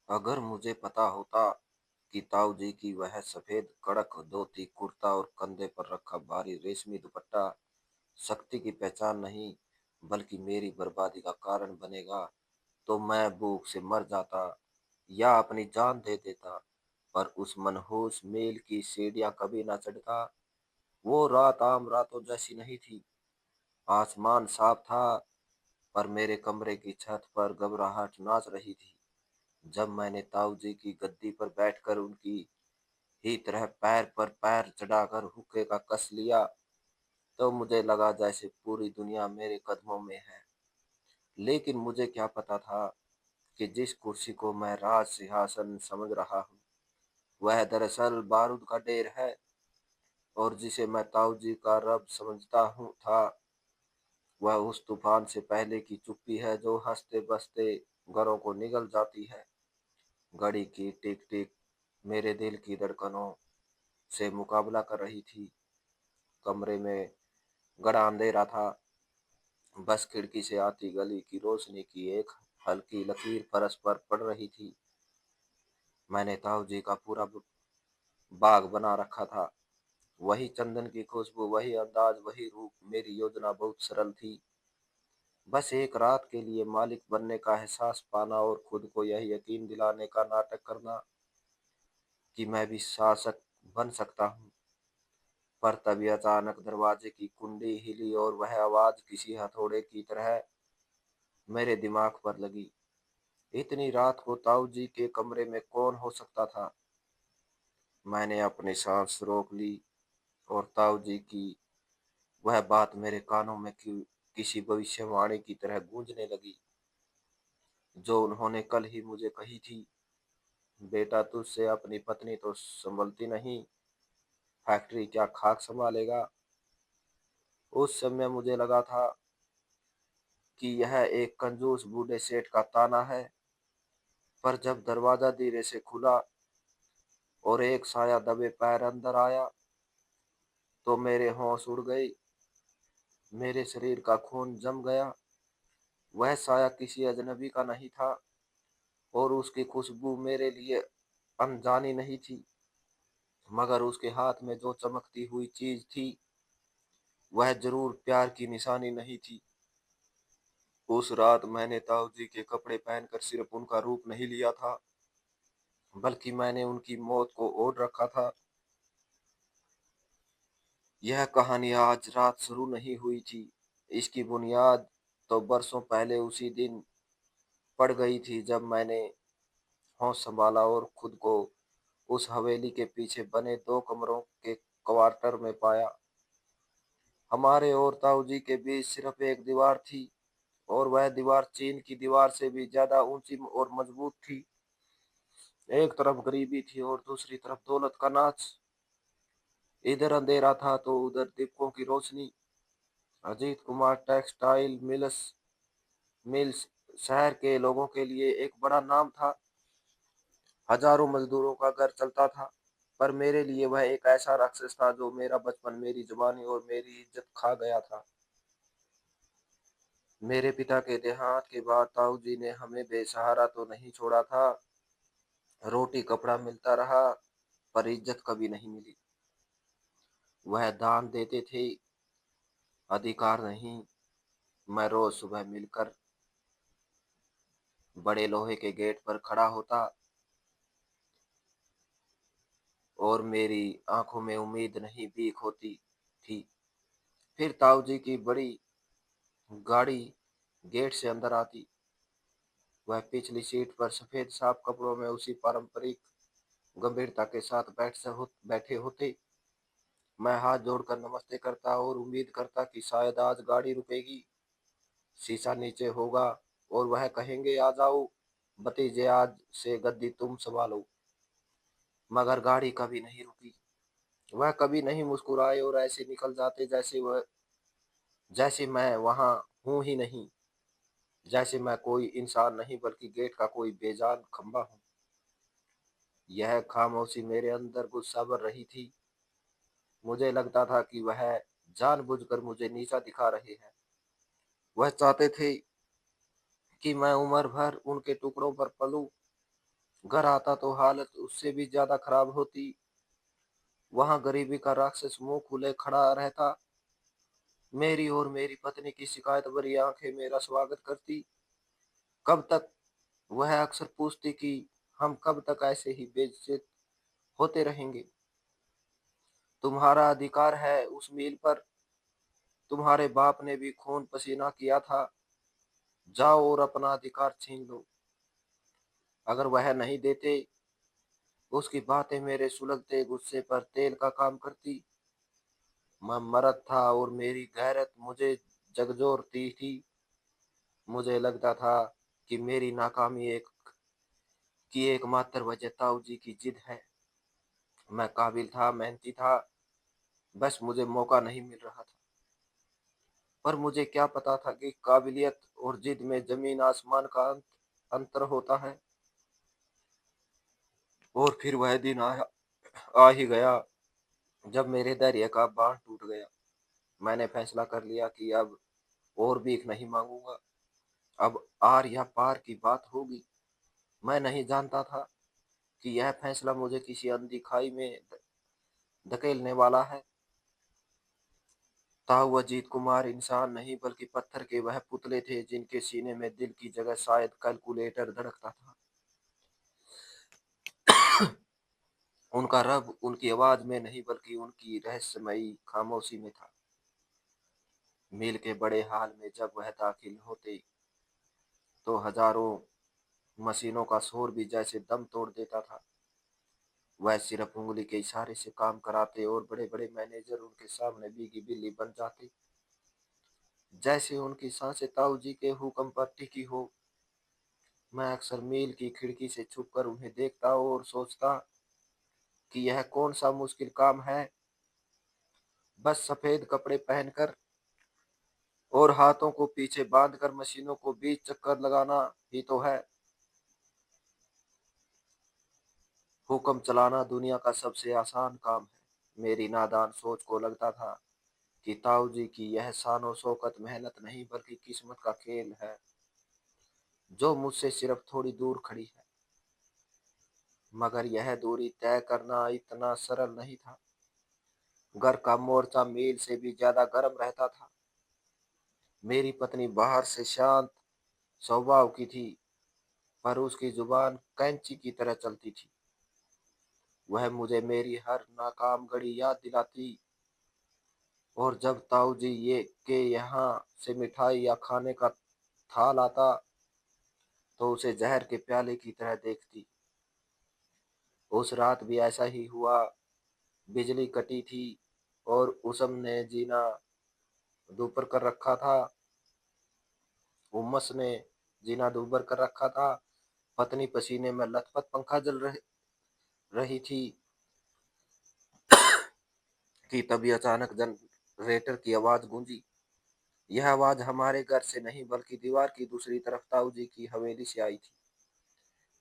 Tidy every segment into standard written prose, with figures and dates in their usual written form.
अगर मुझे पता होता कि ताऊ जी की वह सफेद कड़क धोती कुर्ता और कंधे पर रखा भारी रेशमी दुपट्टा शक्ति की पहचान नहीं बल्कि मेरी बर्बादी का कारण बनेगा, तो मैं भूख से मर जाता या अपनी जान दे देता। पर उस मनहूस मेल की सीढ़ियां कभी ना चढ़ता। वो रात आम रातों जैसी नहीं थी। आसमान साफ था, पर मेरे कमरे की छत पर घबराहट नाच रही थी। जब मैंने ताऊ जी की गद्दी पर बैठकर उनकी ही तरह पैर पर पैर चढ़ाकर हुक्के का कस लिया, तो मुझे लगा जैसे पूरी दुनिया मेरे कदमों में है। लेकिन मुझे क्या पता था कि जिस कुर्सी को मैं राज सिंहासन समझ रहा हूँ, वह दरअसल बारूद का ढेर है। और जिसे मैं ताऊ जी का रब समझता हूँ था, वह उस तूफान से पहले की चुप्पी है जो हंसते बसते घरों को निगल जाती है। घड़ी की टिक टिक मेरे दिल की धड़कनों से मुकाबला कर रही थी। कमरे में गड़ा अंधेरा था। बस खिड़की से आती गली की रोशनी की एक हल्की लकीर फर्श पर पड़ रही थी। मैंने ताऊ जी का पूरा बाग बना रखा था। वही चंदन की खुशबू, वही अंदाज, वही रूप। मेरी योजना बहुत सरल थी। बस एक रात के लिए मालिक बनने का एहसास पाना और खुद को यह यकीन दिलाने का नाटक करना कि मैं भी शासक बन सकता हूँ। पर तभी अचानक दरवाजे की कुंडी हिली और वह आवाज किसी हथौड़े की तरह मेरे दिमाग पर लगी। इतनी रात को ताऊ जी के कमरे में कौन हो सकता था? मैंने अपनी सांस रोक ली और ताऊ जी की वह बात मेरे कानों में किसी भविष्यवाणी की तरह गूंजने लगी, जो उन्होंने कल ही मुझे कही थी। बेटा, तुझसे अपनी पत्नी तो संभलती नहीं, फैक्ट्री क्या खाक संभालेगा। उस समय मुझे लगा था कि यह एक कंजूस बूढ़े सेठ का ताना है। पर जब दरवाजा धीरे से खुला और एक साया दबे पैर अंदर आया, तो मेरे होश उड़ गई। मेरे शरीर का खून जम गया। वह साया किसी अजनबी का नहीं था और उसकी खुशबू मेरे लिए अनजानी नहीं थी। मगर उसके हाथ में जो चमकती हुई चीज थी, वह जरूर प्यार की निशानी नहीं थी। उस रात मैंने ताऊ जी के कपड़े पहनकर सिर्फ उनका रूप नहीं लिया था, बल्कि मैंने उनकी मौत को ओढ़ रखा था। यह कहानी आज रात शुरू नहीं हुई थी। इसकी बुनियाद तो बरसों पहले उसी दिन पड़ गई थी, जब मैंने होश संभाला और खुद को उस हवेली के पीछे बने दो कमरों के क्वार्टर में पाया। हमारे और ताऊ जी के बीच सिर्फ एक दीवार थी, और वह दीवार चीन की दीवार से भी ज्यादा ऊंची और मजबूत थी। एक तरफ गरीबी थी और दूसरी तरफ दौलत का नाच। इधर अंधेरा था तो उधर दीपकों की रोशनी। अजीत कुमार टेक्सटाइल मिल्स शहर के लोगों के लिए एक बड़ा नाम था। हजारों मजदूरों का घर चलता था। पर मेरे लिए वह एक ऐसा राक्षस था जो मेरा बचपन, मेरी जवानी और मेरी इज्जत खा गया था। मेरे पिता के देहांत के बाद ताऊ जी ने हमें बेसहारा तो नहीं छोड़ा था। रोटी कपड़ा मिलता रहा, पर इज्जत कभी नहीं मिली। वह दान देते थे, अधिकार नहीं। मैं रोज सुबह मिलकर बड़े लोहे के गेट पर खड़ा होता और मेरी आंखों में उम्मीद नहीं भीख होती थी। फिर ताऊ जी की बड़ी गाड़ी गेट से अंदर आती। वह पिछली सीट पर सफेद साफ कपड़ों में उसी पारंपरिक गंभीरता के साथ बैठे होते। मैं हाथ जोड़कर नमस्ते करता और उम्मीद करता कि शायद आज गाड़ी रुकेगी, शीशा नीचे होगा और वह कहेंगे, आ जाओ भतीजे, आज से गद्दी तुम संभालो। मगर गाड़ी कभी नहीं रुकी। वह कभी नहीं मुस्कुराए और ऐसे निकल जाते जैसे मैं वहां हूं ही नहीं, जैसे मैं कोई इंसान नहीं बल्कि गेट का कोई बेजान खंबा हूं। यह खामोशी मेरे अंदर गुस्सा भर रही थी। मुझे लगता था कि वह जानबूझकर मुझे नीचा दिखा रहे हैं। वह चाहते थे कि मैं उम्र भर उनके टुकड़ों पर पलूं, घर आता तो हालत उससे भी ज्यादा खराब होती। वहां गरीबी का राक्षस मुंह खुले खड़ा रहता। मेरी और मेरी पत्नी की शिकायत भरी आंखें मेरा स्वागत करती। कब तक, वह अक्सर पूछती कि हम कब तक ऐसे ही बेइज्जत होते रहेंगे। तुम्हारा अधिकार है उस मील पर, तुम्हारे बाप ने भी खून पसीना किया था, जाओ और अपना अधिकार छीन लो। अगर वह नहीं देते, उसकी बातें मेरे सुलगते गुस्से पर तेल का काम करती। मैं मर्द था और मेरी गैरत मुझे झकझोरती थी। मुझे लगता था कि मेरी नाकामी की एकमात्र वजह ताऊ जी की जिद है। मैं काबिल था, मेहनती था, बस मुझे मौका नहीं मिल रहा था। पर मुझे क्या पता था कि काबिलियत और जिद में जमीन आसमान का अंतर होता है। और फिर वह दिन आया, आ ही गया, जब मेरे धैर्य का बांध टूट गया। मैंने फैसला कर लिया कि अब और भीख नहीं मांगूंगा। अब आर या पार की बात होगी। मैं नहीं जानता था कि यह फैसला मुझे किसी अंधी खाई में धकेलने वाला है। ताऊ अजीत कुमार इंसान नहीं बल्कि पत्थर के वह पुतले थे जिनके सीने में दिल की जगह शायद कैलकुलेटर धड़कता था। उनका रब उनकी आवाज में नहीं बल्कि उनकी रहस्यमयी खामोशी में था। मील के बड़े हाल में जब वह दाखिल होते तो हजारों मशीनों का शोर भी जैसे दम तोड़ देता था। वह सिर्फ उंगली के इशारे से काम कराते और बड़े बड़े मैनेजर उनके सामने भीगी बिल्ली बन जाते, जैसे उनकी सांसें ताऊ जी के हुक्म पर टिकी हो। मैं अक्सर मील की खिड़की से छुपकर उन्हें देखता और सोचता कि यह कौन सा मुश्किल काम है, बस सफेद कपड़े पहनकर और हाथों को पीछे बांधकर मशीनों को 20 चक्कर लगाना ही तो है। हुक्म चलाना दुनिया का सबसे आसान काम है। मेरी नादान सोच को लगता था कि ताऊ जी की यह शानो शौकत मेहनत नहीं बल्कि किस्मत का खेल है, जो मुझसे सिर्फ थोड़ी दूर खड़ी है। मगर यह दूरी तय करना इतना सरल नहीं था। घर का मोर्चा मील से भी ज्यादा गर्म रहता था। मेरी पत्नी बाहर से शांत स्वभाव की थी, पर उसकी जुबान कैंची की तरह चलती थी। वह मुझे मेरी हर नाकाम घड़ी याद दिलाती, और जब ताऊ जी ये के यहाँ से मिठाई या खाने का थाल आता तो उसे जहर के प्याले की तरह देखती। उस रात भी ऐसा ही हुआ। बिजली कटी थी और उसम ने जीना दोपहर कर रखा था। उमस ने जीना दूबर कर रखा था। पत्नी पसीने में लथपथ, पंखा रही थी कि तभी अचानक जनरेटर की आवाज गूंजी। यह आवाज हमारे घर से नहीं बल्कि दीवार की दूसरी तरफ ताऊ जी की हवेली से आई थी।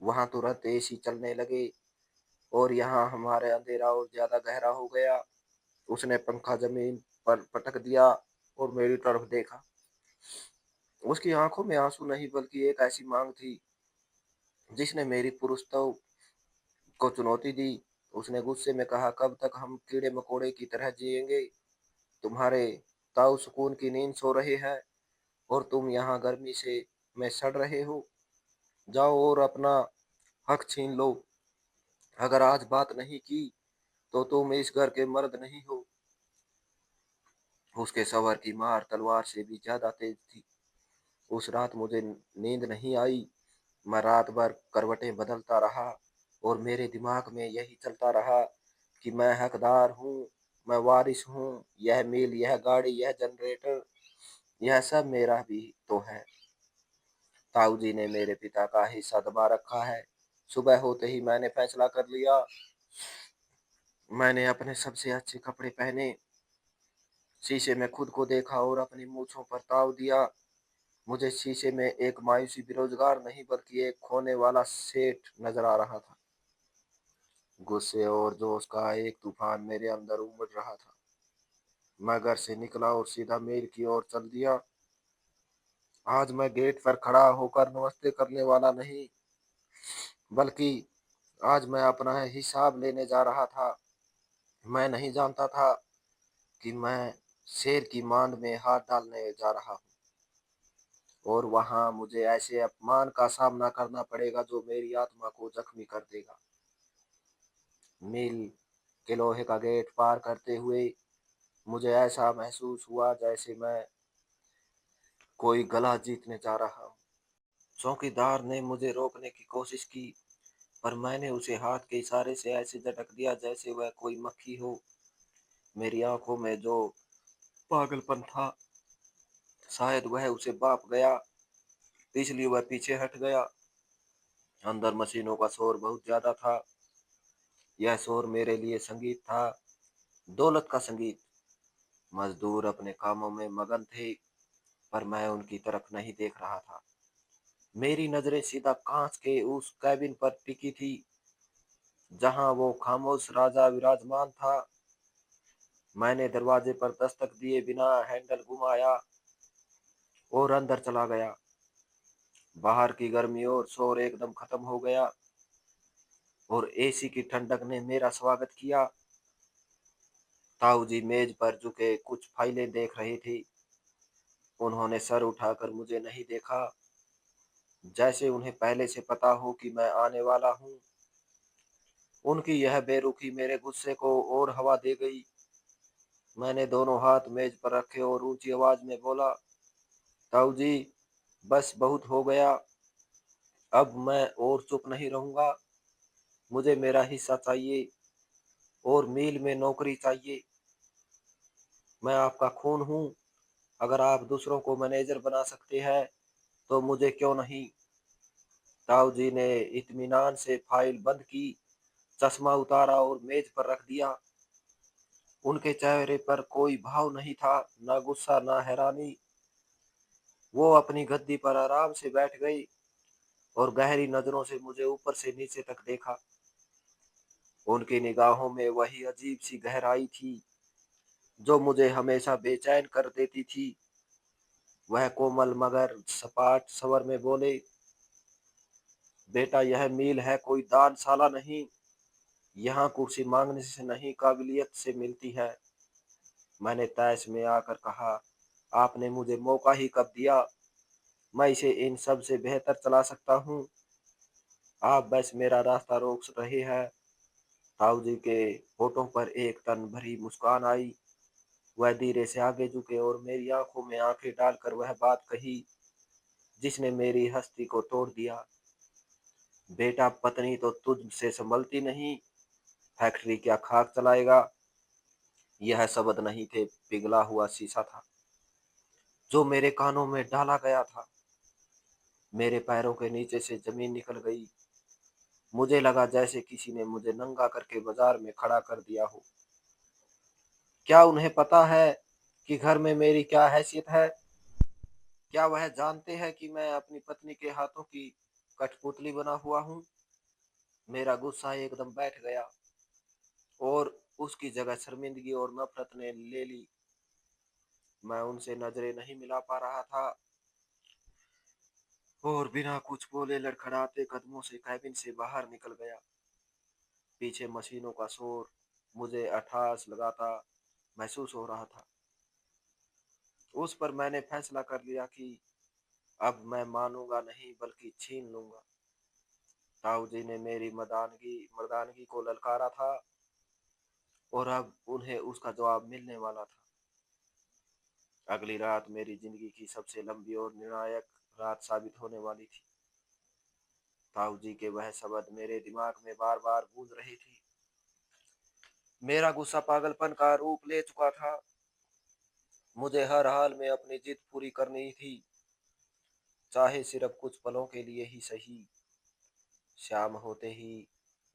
वहां तुरंत एसी चलने लगे और यहाँ हमारे अंधेरा और ज्यादा गहरा हो गया। उसने पंखा जमीन पर पटक दिया और मेरी तरफ देखा। उसकी आंखों में आंसू नहीं बल्कि एक ऐसी मांग थी जिसने मेरी पुरुषत्व को चुनौती दी। उसने गुस्से में कहा, कब तक हम कीड़े मकोड़े की तरह जिएंगे? तुम्हारे ताऊ सुकून की नींद सो रहे हैं और तुम यहाँ गर्मी से में सड़ रहे हो। जाओ और अपना हक छीन लो। अगर आज बात नहीं की तो तुम इस घर के मर्द नहीं हो। उसके सवर की मार तलवार से भी ज्यादा तेज थी। उस रात मुझे नींद नहीं आई। मैं रात भर करवटें बदलता रहा और मेरे दिमाग में यही चलता रहा कि मैं हकदार हूँ, मैं वारिस हूँ। यह मिल, यह गाड़ी, यह जनरेटर, यह सब मेरा भी तो है। ताऊ जी ने मेरे पिता का हिस्सा दबा रखा है। सुबह होते ही मैंने फैसला कर लिया। मैंने अपने सबसे अच्छे कपड़े पहने, शीशे में खुद को देखा और अपनी मूछों पर ताव दिया। मुझे शीशे में एक मायूसी बेरोजगार नहीं बल्कि एक खोने वाला सेठ नजर आ रहा था। गुस्से और जोश का एक तूफान मेरे अंदर उमड़ रहा था। मैं घर से निकला और सीधा मेल की ओर चल दिया। आज मैं गेट पर खड़ा होकर नमस्ते करने वाला नहीं, बल्कि आज मैं अपना हिसाब लेने जा रहा था। मैं नहीं जानता था कि मैं शेर की मांद में हाथ डालने जा रहा हूँ और वहां मुझे ऐसे अपमान का सामना करना पड़ेगा जो मेरी आत्मा को जख्मी कर देगा। मील के लोहे का गेट पार करते हुए मुझे ऐसा महसूस हुआ जैसे मैं कोई गला जीतने जा रहा हूँ। चौकीदार ने मुझे रोकने की कोशिश की, पर मैंने उसे हाथ के इशारे से ऐसे झटक दिया जैसे वह कोई मक्खी हो। मेरी आंखों में जो पागलपन था, शायद वह उसे भाप गया, इसलिए वह पीछे हट गया। अंदर मशीनों का शोर बहुत ज्यादा था। यह शोर मेरे लिए संगीत था, दौलत का संगीत। मजदूर अपने कामों में मगन थे, पर मैं उनकी तरफ नहीं देख रहा था। मेरी नजरें सीधा कांच के उस कैबिन पर टिकी थी जहां वो खामोश राजा विराजमान था। मैंने दरवाजे पर दस्तक दिए बिना हैंडल घुमाया और अंदर चला गया। बाहर की गर्मी और शोर एकदम खत्म हो गया और एसी की ठंडक ने मेरा स्वागत किया। ताऊ जी मेज पर झुके कुछ फाइलें देख रही थी। उन्होंने सर उठाकर मुझे नहीं देखा, जैसे उन्हें पहले से पता हो कि मैं आने वाला हूँ। उनकी यह बेरुखी मेरे गुस्से को और हवा दे गई। मैंने दोनों हाथ मेज पर रखे और ऊंची आवाज में बोला, ताऊ जी, बस बहुत हो गया। अब मैं और चुप नहीं रहूंगा। मुझे मेरा हिस्सा चाहिए और मिल में नौकरी चाहिए। मैं आपका खून हूँ। अगर आप दूसरों को मैनेजर बना सकते हैं तो मुझे क्यों नहीं। ताऊ जी ने इत्मीनान से फाइल बंद की, चश्मा उतारा और मेज पर रख दिया। उनके चेहरे पर कोई भाव नहीं था, ना गुस्सा ना हैरानी। वो अपनी गद्दी पर आराम से बैठ गई और गहरी नजरों से मुझे ऊपर से नीचे तक देखा। उनकी निगाहों में वही अजीब सी गहराई थी जो मुझे हमेशा बेचैन कर देती थी। वह कोमल मगर सपाट स्वर में बोले, बेटा, यह मील है कोई दानशाला नहीं। यहाँ कुर्सी मांगने से नहीं, काबिलियत से मिलती है। मैंने तैश में आकर कहा, आपने मुझे मौका ही कब दिया। मैं इसे इन सब से बेहतर चला सकता हूँ। आप बस मेरा रास्ता रोक रहे हैं। ताऊ जी के होठों पर एक तन भरी मुस्कान आई। वह धीरे से आगे झुके और मेरी आंखों में आंखें डालकर वह बात कही जिसने मेरी हस्ती को तोड़ दिया। बेटा, पत्नी तो तुझसे संभलती नहीं, फैक्ट्री क्या खाक चलाएगा। यह शब्द नहीं थे, पिघला हुआ शीशा था जो मेरे कानों में डाला गया था। मेरे पैरों के नीचे से जमीन निकल गई। मुझे लगा जैसे किसी ने मुझे नंगा करके बाजार में खड़ा कर दिया हो। क्या उन्हें पता है कि घर में मेरी क्या हैसियत है? क्या वह जानते हैं कि मैं अपनी पत्नी के हाथों की कठपुतली बना हुआ हूँ? मेरा गुस्सा एकदम बैठ गया और उसकी जगह शर्मिंदगी और नफरत ने ले ली। मैं उनसे नजरें नहीं मिला पा रहा था और बिना कुछ बोले लड़खड़ाते कदमों से कैबिन से बाहर निकल गया। पीछे मशीनों का शोर मुझे अठास लगाता महसूस हो रहा था। उस पर मैंने फैसला कर लिया कि अब मैं मानूंगा नहीं बल्कि छीन लूंगा। ताऊ जी ने मेरी मर्दानगी मर्दानगी को ललकारा था और अब उन्हें उसका जवाब मिलने वाला था। अगली रात मेरी जिंदगी की सबसे लंबी और निर्णायक रात साबित होने वाली थी। ताऊ जी के वह शब्द मेरे दिमाग में बार बार गूंज रही थी। मेरा गुस्सा पागलपन का रूप ले चुका था। मुझे हर हाल में अपनी जिद पूरी करनी थी, चाहे सिर्फ कुछ पलों के लिए ही सही। शाम होते ही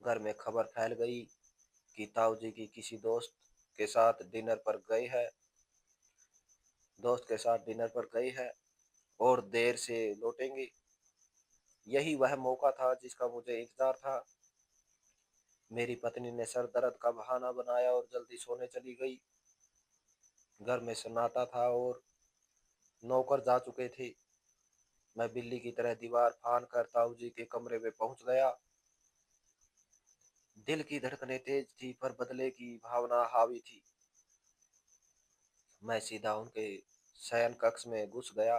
घर में खबर फैल गई कि ताऊ जी की किसी के साथ डिनर पर गए हैं दोस्त के साथ डिनर पर गए हैं और देर से लौटेंगे। यही वह मौका था जिसका मुझे इंतजार था। मेरी पत्नी ने सर दर्द का बहाना बनाया और जल्दी सोने चली गई। घर में सन्नाटा था और नौकर जा चुके थे। मैं बिल्ली की तरह दीवार फांद कर ताऊ जी के कमरे में पहुंच गया। दिल की धड़कनें तेज थी पर बदले की भावना हावी थी। मैं सीधा उनके शयन कक्ष में घुस गया।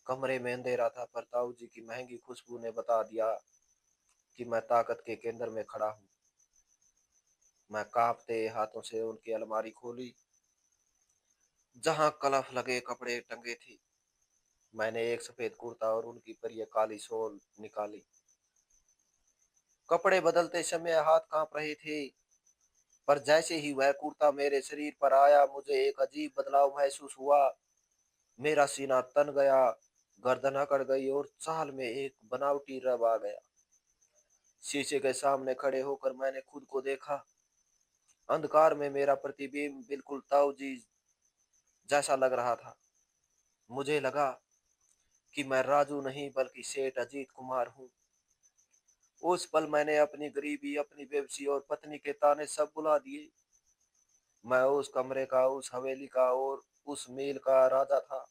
कमरे में अंधेरा था पर ताऊ जी की महंगी खुशबू ने बता दिया कि मैं ताकत के केंद्र में खड़ा हूँ। मैं कांपते हाथों से उनकी अलमारी खोली जहां कलफ लगे कपड़े टंगे थे। मैंने एक सफेद कुर्ता और उनकी पर यह काली शॉल निकाली। कपड़े बदलते समय हाथ कांप रहे थे, पर जैसे ही वह कुर्ता मेरे शरीर पर आया मुझे एक अजीब बदलाव महसूस हुआ। मेरा सीना तन गया, गर्दन अकड़ गई और चाल में एक बनावटी रव आ गया। शीशे के सामने खड़े होकर मैंने खुद को देखा। अंधकार में मेरा प्रतिबिंब बिल्कुल ताऊ जी जैसा लग रहा था। मुझे लगा कि मैं राजू नहीं बल्कि सेठ अजीत कुमार हूँ। उस पल मैंने अपनी गरीबी, अपनी बेबसी और पत्नी के ताने सब भुला दिए। मैं उस कमरे का, उस हवेली का और उस मील का राजा था।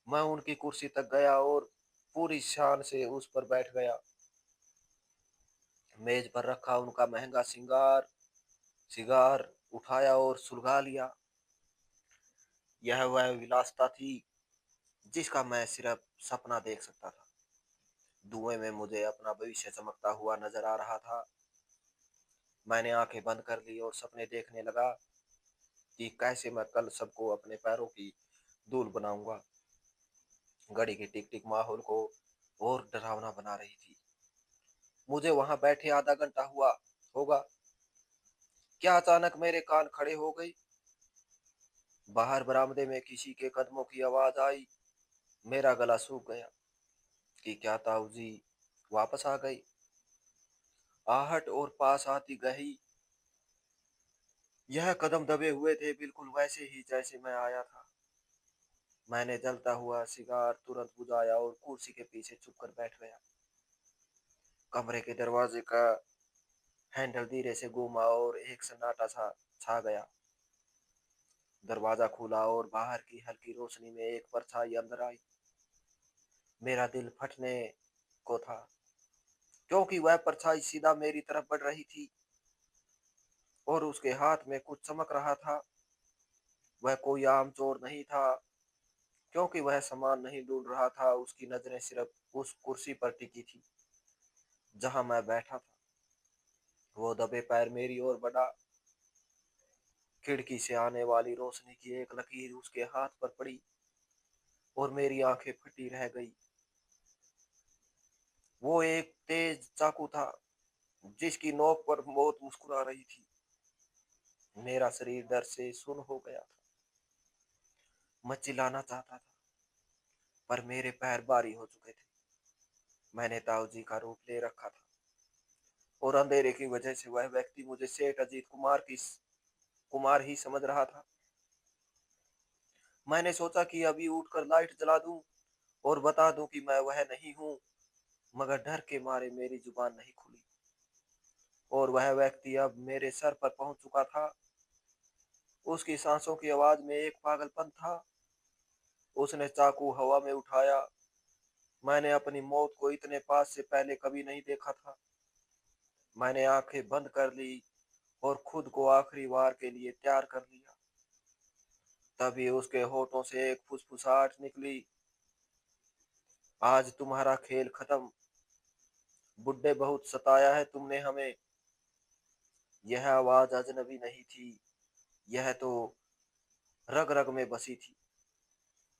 मैं उनकी कुर्सी तक गया और पूरी शान से उस पर बैठ गया। मेज पर रखा उनका महंगा सिंगार सिगार उठाया और सुलगा लिया। यह वह विलासिता थी जिसका मैं सिर्फ सपना देख सकता था। धुएं में मुझे अपना भविष्य चमकता हुआ नजर आ रहा था। मैंने आंखें बंद कर ली और सपने देखने लगा कि कैसे मैं कल सबको अपने पैरों की धूल बनाऊंगा। घड़ी की टिक टिक माहौल को और डरावना बना रही थी। मुझे वहां बैठे आधा घंटा हुआ होगा, क्या अचानक मेरे कान खड़े हो गई। बाहर बरामदे में किसी के कदमों की आवाज आई। मेरा गला सूख गया कि क्या ताऊ जी वापस आ गई। आहट और पास आती गई। यह कदम दबे हुए थे, बिल्कुल वैसे ही जैसे मैं आया था। मैंने जलता हुआ सिगार तुरंत बुझाया और कुर्सी के पीछे चुपकर बैठ गया। कमरे के दरवाजे का हैंडल धीरे से घूमा और एक सन्नाटा सा छा गया। दरवाजा खुला और बाहर की हल्की रोशनी में एक परछाई अंदर आई। मेरा दिल फटने को था, क्योंकि वह परछाई सीधा मेरी तरफ बढ़ रही थी और उसके हाथ में कुछ चमक रहा था। वह कोई आम चोर नहीं था, क्योंकि वह सामान नहीं ढूंढ रहा था। उसकी नजरें सिर्फ उस कुर्सी पर टिकी थी जहां मैं बैठा था। वो दबे पैर मेरी ओर बढ़ा। खिड़की से आने वाली रोशनी की एक लकीर उसके हाथ पर पड़ी और मेरी आंखें फटी रह गई। वो एक तेज चाकू था जिसकी नोक पर मौत मुस्कुरा रही थी। मेरा शरीर डर से सुन्न हो गया था। मैं चिल्लाना चाहता था पर मेरे पैर भारी हो चुके थे। मैंने ताऊ जी का रूप ले रखा था और अंधेरे की वजह से वह व्यक्ति मुझे सेठ अजीत कुमार ही समझ रहा था। मैंने सोचा कि अभी उठकर लाइट जला दूं और बता दूं कि मैं वह नहीं हूं, मगर डर के मारे मेरी जुबान नहीं खुली। और वह व्यक्ति अब मेरे सर पर पहुंच चुका था। उसकी सांसों की आवाज में एक पागलपन था। उसने चाकू हवा में उठाया। मैंने अपनी मौत को इतने पास से पहले कभी नहीं देखा था। मैंने आंखें बंद कर ली और खुद को आखिरी बार के लिए तैयार कर लिया। तभी उसके होठों से एक फुसफुसाहट निकली। आज तुम्हारा खेल खत्म। बुड्ढे, बहुत सताया है तुमने हमें। यह आवाज अजनबी नहीं थी, यह तो रग रग में बसी थी।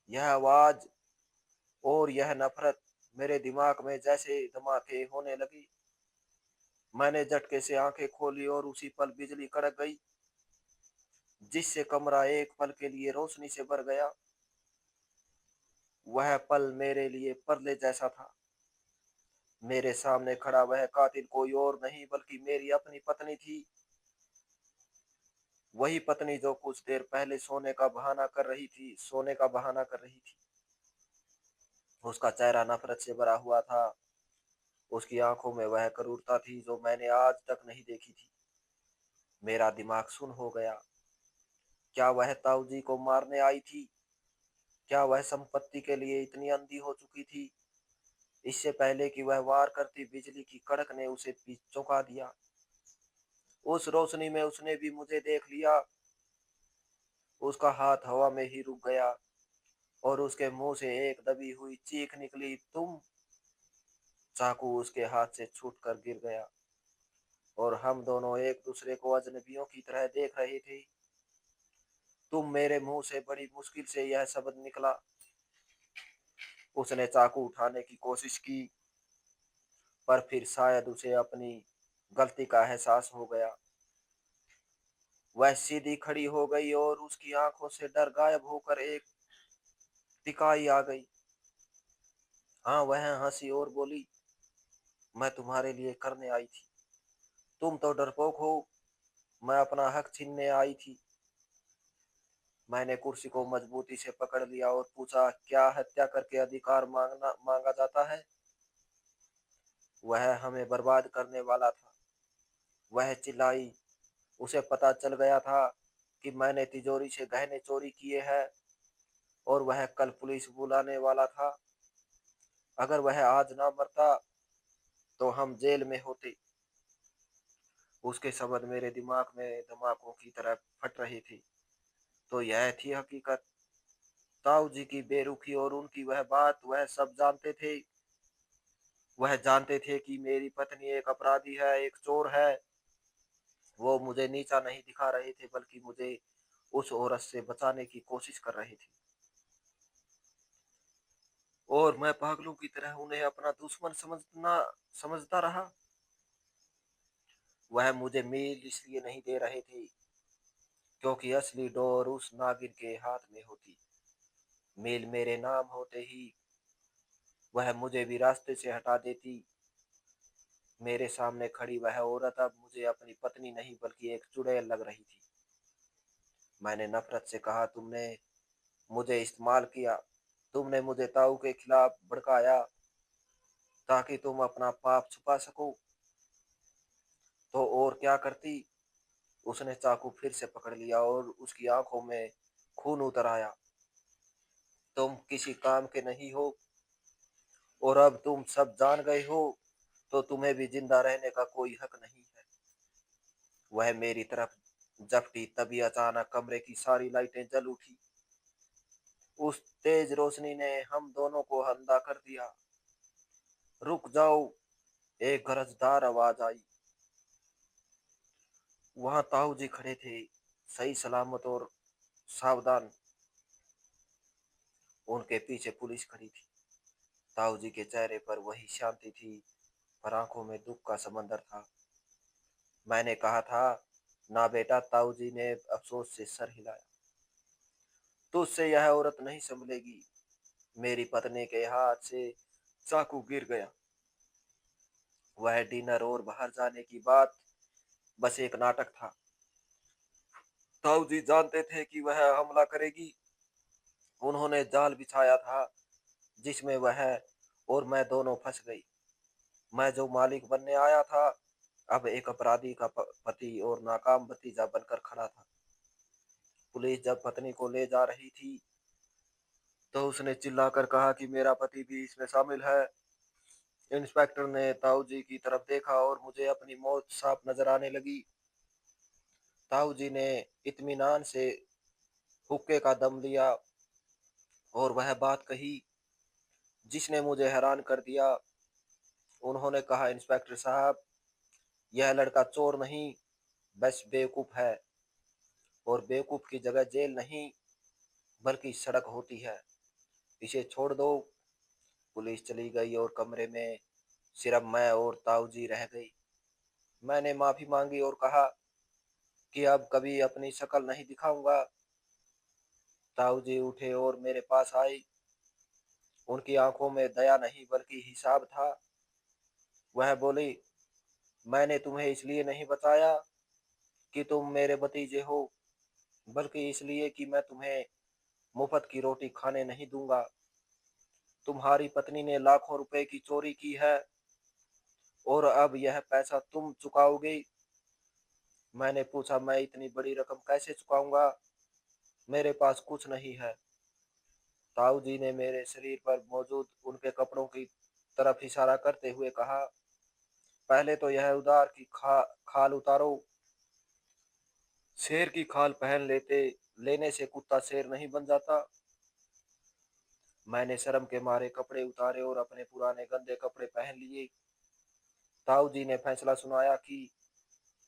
यह आवाज और यह नफरत मेरे दिमाग में जैसे धमाके होने लगी। मैंने झटके से आंखें खोली और उसी पल बिजली कड़क गई, जिससे कमरा एक पल के लिए रोशनी से भर गया। वह पल मेरे लिए परले जैसा था। मेरे सामने खड़ा वह कातिल कोई और नहीं बल्कि मेरी अपनी पत्नी थी। वही पत्नी जो कुछ देर पहले सोने का बहाना कर रही थी। उसका चेहरा नफरत से भरा हुआ था। उसकी आंखों में वह क्रूरता थी जो मैंने आज तक नहीं देखी थी। मेरा दिमाग सुन्न हो गया। क्या वह ताऊ जी को मारने आई थी? क्या वह संपत्ति के लिए इतनी अंधी हो चुकी थी इससे पहले कि वह वार करती, बिजली की कड़क ने उसे चौंका दिया। उस रोशनी में उसने भी मुझे देख लिया। उसका हाथ हवा में ही रुक गया और उसके मुंह से एक दबी हुई चीख निकली, तुम। चाकू उसके हाथ से छूटकर गिर गया और हम दोनों एक दूसरे को अजनबियों की तरह देख रहे थे। तुम, मेरे मुंह से बड़ी मुश्किल से यह शब्द निकला। उसने चाकू उठाने की कोशिश की, पर फिर शायद उसे अपनी गलती का एहसास हो गया। वह सीधी खड़ी हो गई और उसकी आंखों से डर गायब होकर एक तिकाई आ गई। हाँ, वह हंसी और बोली, मैं तुम्हारे लिए करने आई थी। तुम तो डरपोक हो, मैं अपना हक छीनने आई थी। मैंने कुर्सी को मजबूती से पकड़ लिया और पूछा, क्या हत्या करके अधिकार मांगा जाता है? वह हमें बर्बाद करने वाला था, वह चिल्लाई। उसे पता चल गया था कि मैंने तिजोरी से गहने चोरी किए हैं और वह कल पुलिस बुलाने वाला था। अगर वह आज ना मरता तो हम जेल में होते। उसके शब्द मेरे दिमाग में धमाकों की तरह फट रही थी। तो यह थी हकीकत। ताऊ जी की बेरुखी और उनकी वह बात, वह सब जानते थे। वह जानते थे कि मेरी पत्नी एक अपराधी है, एक चोर है। वो मुझे नीचा नहीं दिखा रहे थे, बल्कि मुझे उस औरत से बचाने की कोशिश कर रहे थे। और मैं पागलों की तरह उन्हें अपना दुश्मन समझता रहा। वह मुझे मील इसलिए नहीं दे रहे थे क्योंकि असली डोर उस नागिन के हाथ में होती। मील मेरे नाम होते ही वह मुझे भी रास्ते से हटा देती। मेरे सामने खड़ी वह औरत अब मुझे अपनी पत्नी नहीं बल्कि एक चुड़ैल लग रही थी। मैंने नफरत से कहा, तुमने मुझे इस्तेमाल किया। तुमने मुझे ताऊ के खिलाफ भड़काया ताकि तुम अपना पाप छुपा सको। तो और क्या करती? उसने चाकू फिर से पकड़ लिया और उसकी आंखों में खून उतर आया। तुम किसी काम के नहीं हो और अब तुम सब जान गए हो तो तुम्हें भी जिंदा रहने का कोई हक नहीं है। वह मेरी तरफ झपटी, तभी अचानक कमरे की सारी लाइटें जल उठी। उस तेज रोशनी ने हम दोनों को अंधा कर दिया। रुक जाओ, एक गरजदार आवाज आई। वहां ताऊ जी खड़े थे, सही सलामत और सावधान। उनके पीछे पुलिस खड़ी थी। ताऊ जी के चेहरे पर वही शांति थी, पर आंखों में दुख का समंदर था। मैंने कहा था ना बेटा, ताऊ जी ने अफसोस से सर हिलाया। तुझसे यह औरत नहीं संभलेगी। मेरी पत्नी के हाथ से चाकू गिर गया। वह डिनर और बाहर जाने की बात बस एक नाटक था। ताऊ जी जानते थे कि वह हमला करेगी। उन्होंने जाल बिछाया था जिसमें वह और मैं दोनों फंस गई। मैं जो मालिक बनने आया था, अब एक अपराधी का पति और नाकाम भतीजा बनकर खड़ा था। पुलिस जब पत्नी को ले जा रही थी तो उसने चिल्लाकर कहा कि मेरा पति भी इसमें शामिल है। इंस्पेक्टर ने ताऊ जी की तरफ देखा और मुझे अपनी मौत साफ नजर आने लगी। ताऊ जी ने इत्मीनान से हुक्के का दम लिया और वह बात कही जिसने मुझे हैरान कर दिया। उन्होंने कहा, इंस्पेक्टर साहब, यह लड़का चोर नहीं, बस बेवकूफ है। और बेवकूफ की जगह जेल नहीं बल्कि सड़क होती है। इसे छोड़ दो। पुलिस चली गई और कमरे में सिर्फ मैं और ताऊ जी रह गई। मैंने माफी मांगी और कहा कि अब कभी अपनी शक्ल नहीं दिखाऊंगा। ताऊ जी उठे और मेरे पास आए। उनकी आंखों में दया नहीं बल्कि हिसाब था। वह बोली, मैंने तुम्हें इसलिए नहीं बताया कि तुम मेरे भतीजे हो, बल्कि इसलिए कि मैं तुम्हें मुफ्त की रोटी खाने नहीं दूंगा। तुम्हारी पत्नी ने लाखों रुपए की चोरी की है और अब यह पैसा तुम चुकाओगे। मैंने पूछा, मैं इतनी बड़ी रकम कैसे चुकाऊंगा? मेरे पास कुछ नहीं है। ताऊ जी ने मेरे शरीर पर मौजूद उनके कपड़ों की तरफ इशारा करते हुए कहा, पहले तो यह उधार की खाल उतारो। शेर की खाल पहन लेने से कुत्ता शेर नहीं बन जाता। मैंने शर्म के मारे कपड़े उतारे और अपने पुराने गंदे कपड़े पहन लिए। ताऊ जी ने फैसला सुनाया कि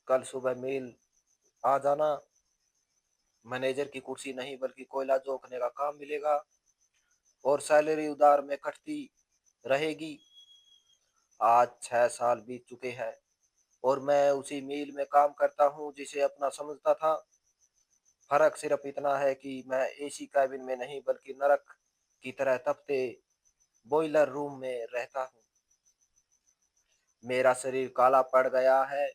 कल सुबह मिल आ जाना। मैनेजर की कुर्सी नहीं बल्कि कोयला जोखने का काम मिलेगा और सैलरी उधार में कटती रहेगी। आज 6 साल बीत चुके हैं और मैं उसी मिल में काम करता हूँ जिसे अपना समझता था। फर्क सिर्फ इतना है कि मैं एसी कैबिन में नहीं बल्कि नरक की तरह तपते बॉयलर रूम में रहता हूँ। मेरा शरीर काला पड़ गया है,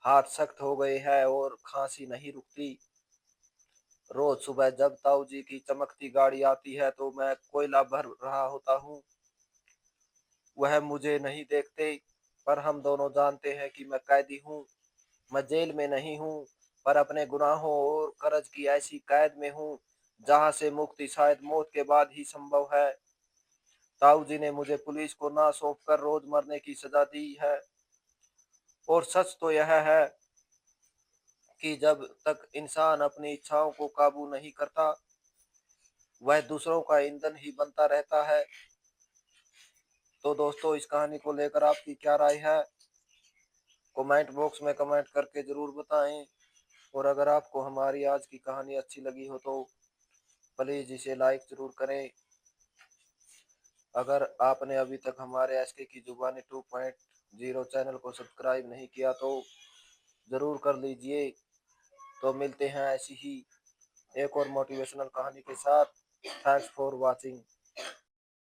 हाथ सख्त हो गए हैं और खांसी नहीं रुकती। रोज सुबह जब ताऊ जी की चमकती गाड़ी आती है तो मैं कोयला भर रहा होता हूँ। वह मुझे नहीं देखते, पर हम दोनों जानते हैं कि मैं कैदी हूँ। मैं जेल में नहीं हूँ, पर अपने गुनाहों और कर्ज की ऐसी कैद में हूँ जहाँ से मुक्ति शायद मौत के बाद ही संभव है। ताऊ जी ने मुझे पुलिस को ना सौंप कर रोज मरने की सजा दी है। और सच तो यह है कि जब तक इंसान अपनी इच्छाओं को काबू नहीं करता, वह दूसरों का ईंधन ही बनता रहता है। तो दोस्तों, इस कहानी को लेकर आपकी क्या राय है? कमेंट बॉक्स में कमेंट करके जरूर बताएं। और अगर आपको हमारी आज की कहानी अच्छी लगी हो तो प्लीज इसे लाइक जरूर करें। अगर आपने अभी तक हमारे एसके की जुबानी 2.0 चैनल को सब्सक्राइब नहीं किया तो जरूर कर लीजिए। तो मिलते हैं ऐसी ही एक और मोटिवेशनल कहानी के साथ। Thanks for watching.